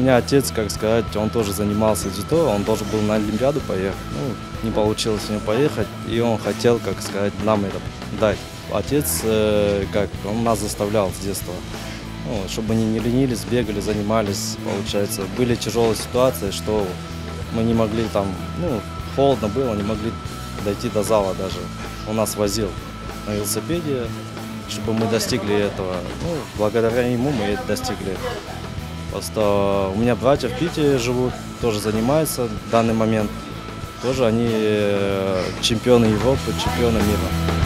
меня отец, как сказать, он тоже занимался дзюдо, он должен был на Олимпиаду поехать. Ну, не получилось у него поехать, и он хотел, как сказать, нам это дать. Отец, он нас заставлял с детства, ну, чтобы они не ленились, бегали, занимались, получается. Были тяжелые ситуации, что мы не могли там, ну, холодно было, не могли дойти до зала даже. Он нас возил на велосипеде, чтобы мы достигли этого. Ну, благодаря ему мы это достигли. Просто у меня братья в Питере живут, тоже занимаются в данный момент. Тоже они чемпионы Европы, чемпионы мира.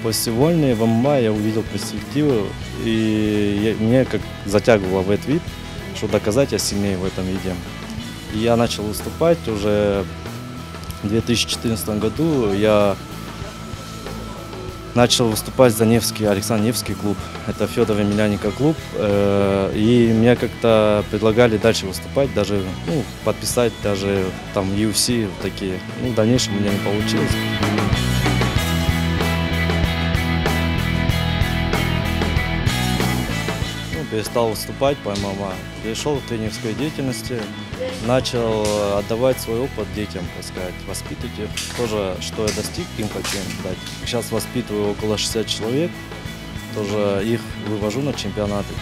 После войны в ММА я увидел перспективу, и меня как затягивало в этот вид, что доказать я сильнее в этом виде. И я начал выступать уже в 2014 году. Я начал выступать за Невский, Александр Невский клуб. Это Федор Емельяненко клуб. И мне как-то предлагали дальше выступать, даже подписать даже там UFC такие. Ну, в дальнейшем у меня не получилось. Перестал выступать по ММА, перешел к тренерской деятельности, начал отдавать свой опыт детям, так сказать, воспитывать их. Тоже, что я достиг, им хочу им дать. Сейчас воспитываю около 60 человек, тоже их вывожу на чемпионаты.